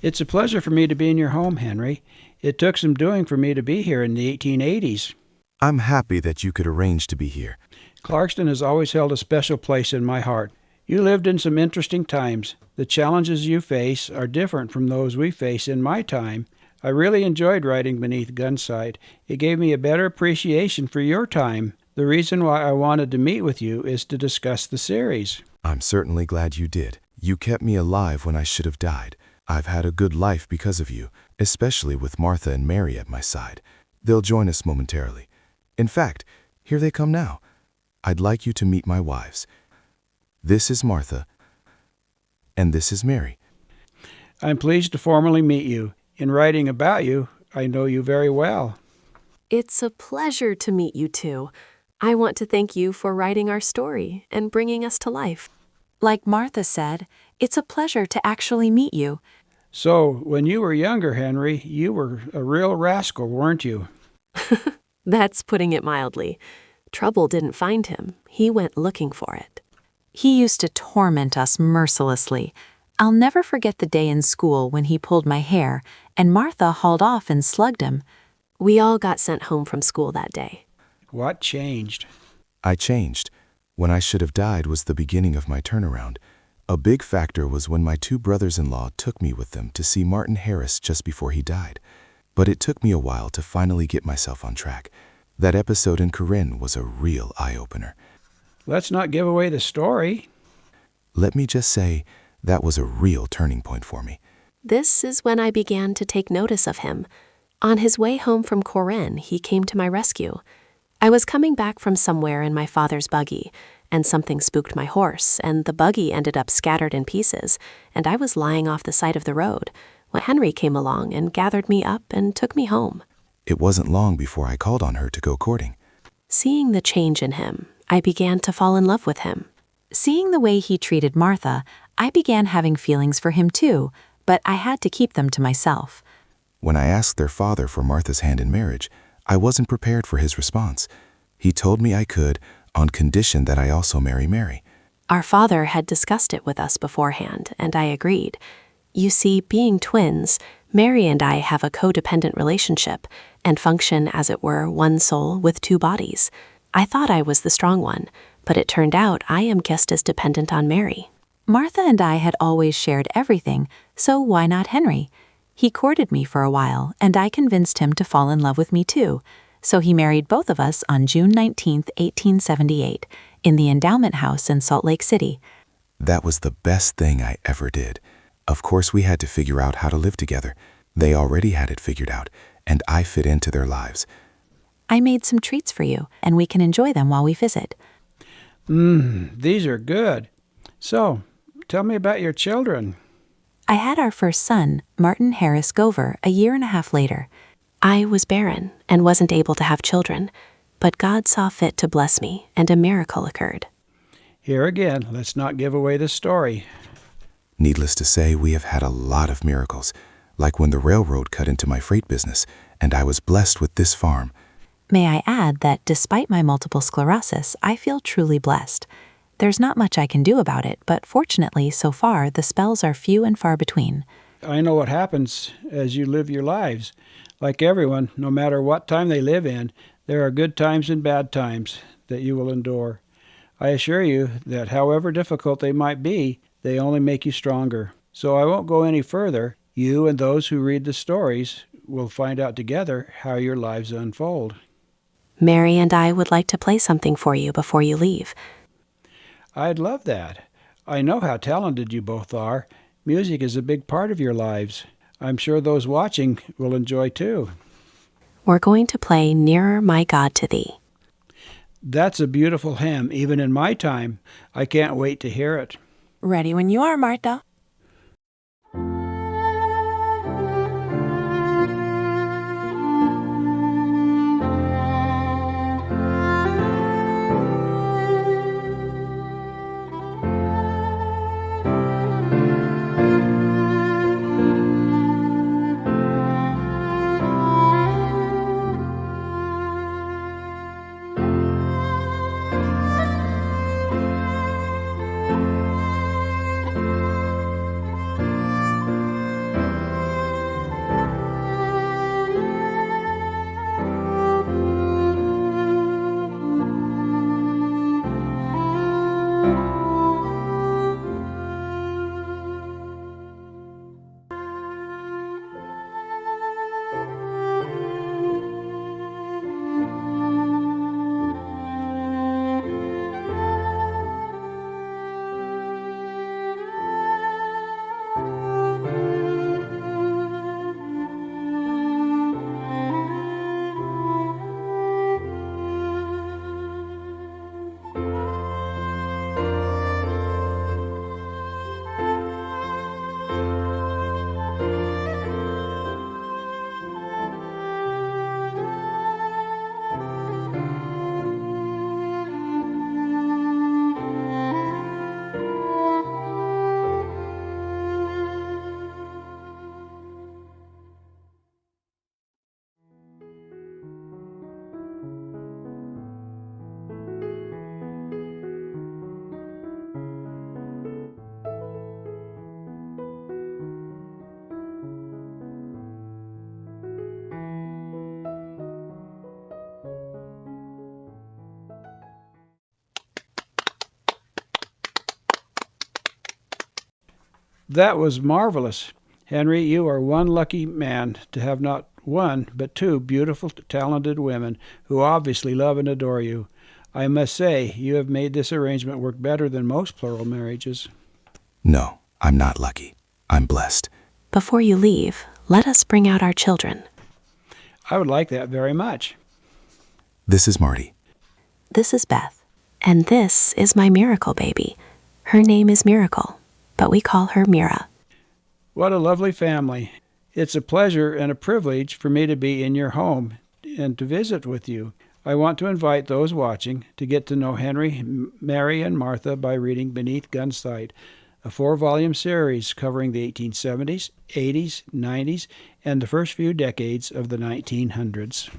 It's a pleasure for me to be in your home, Henry. It took some doing for me to be here in the 1880s. I'm happy that you could arrange to be here. Clarkston has always held a special place in my heart. You lived in some interesting times. The challenges you face are different from those we face in my time. I really enjoyed writing Beneath Gunsight. It gave me a better appreciation for your time. The reason why I wanted to meet with you is to discuss the series. I'm certainly glad you did. You kept me alive when I should have died. I've had a good life because of you, especially with Martha and Mary at my side. They'll join us momentarily. In fact, here they come now. I'd like you to meet my wives. This is Martha, and this is Mary. I'm pleased to formally meet you. In writing about you, I know you very well. It's a pleasure to meet you two. I want to thank you for writing our story and bringing us to life. Like Martha said, it's a pleasure to actually meet you. So, when you were younger, Henry, you were a real rascal, weren't you? That's putting it mildly. Trouble didn't find him. He went looking for it. He used to torment us mercilessly. I'll never forget the day in school when he pulled my hair, and Martha hauled off and slugged him. We all got sent home from school that day. What changed? I changed. When I should have died was the beginning of my turnaround. A big factor was when my two brothers-in-law took me with them to see Martin Harris just before he died. But it took me a while to finally get myself on track. That episode in Corinne was a real eye-opener. Let's not give away the story. Let me just say, that was a real turning point for me. This is when I began to take notice of him. On his way home from Corinne, he came to my rescue. I was coming back from somewhere in my father's buggy, and something spooked my horse, and the buggy ended up scattered in pieces, and I was lying off the side of the road when Henry came along and gathered me up and took me home. It wasn't long before I called on her to go courting. Seeing the change in him, I began to fall in love with him. Seeing the way he treated Martha, I began having feelings for him too, but I had to keep them to myself. When I asked their father for Martha's hand in marriage, I wasn't prepared for his response. He told me I could, on condition that I also marry Mary. Our father had discussed it with us beforehand, and I agreed. You see, being twins, Mary and I have a codependent relationship and function, as it were, one soul with two bodies. I thought I was the strong one, but it turned out I am just as dependent on Mary. Martha and I had always shared everything, so why not Henry? He courted me for a while, and I convinced him to fall in love with me too. So he married both of us on June 19, 1878, in the Endowment House in Salt Lake City. That was the best thing I ever did. Of course, we had to figure out how to live together. They already had it figured out, and I fit into their lives. I made some treats for you, and we can enjoy them while we visit. These are good. So, tell me about your children. I had our first son, Martin Harris Gover, a year and a half later. I was barren and wasn't able to have children, but God saw fit to bless me, and a miracle occurred. Here again, let's not give away the story. Needless to say, we have had a lot of miracles, like when the railroad cut into my freight business, and I was blessed with this farm. May I add that despite my multiple sclerosis, I feel truly blessed. There's not much I can do about it, but fortunately, so far, the spells are few and far between. I know what happens as you live your lives. Like everyone, no matter what time they live in, there are good times and bad times that you will endure. I assure you that however difficult they might be, they only make you stronger. So I won't go any further. You and those who read the stories will find out together how your lives unfold. Mary and I would like to play something for you before you leave. I'd love that. I know how talented you both are. Music is a big part of your lives. I'm sure those watching will enjoy too. We're going to play Nearer My God to Thee. That's a beautiful hymn, even in my time. I can't wait to hear it. Ready when you are, Martha. That was marvelous. Henry, you are one lucky man to have not one, but two beautiful, talented women who obviously love and adore you. I must say, you have made this arrangement work better than most plural marriages. No, I'm not lucky. I'm blessed. Before you leave, let us bring out our children. I would like that very much. This is Marty. This is Beth. And this is my miracle baby. Her name is Miracle, but we call her Mira. What a lovely family. It's a pleasure and a privilege for me to be in your home and to visit with you. I want to invite those watching to get to know Henry, Mary, and Martha by reading Beneath Gunsight, a 4-volume series covering the 1870s, 80s, 90s, and the first few decades of the 1900s.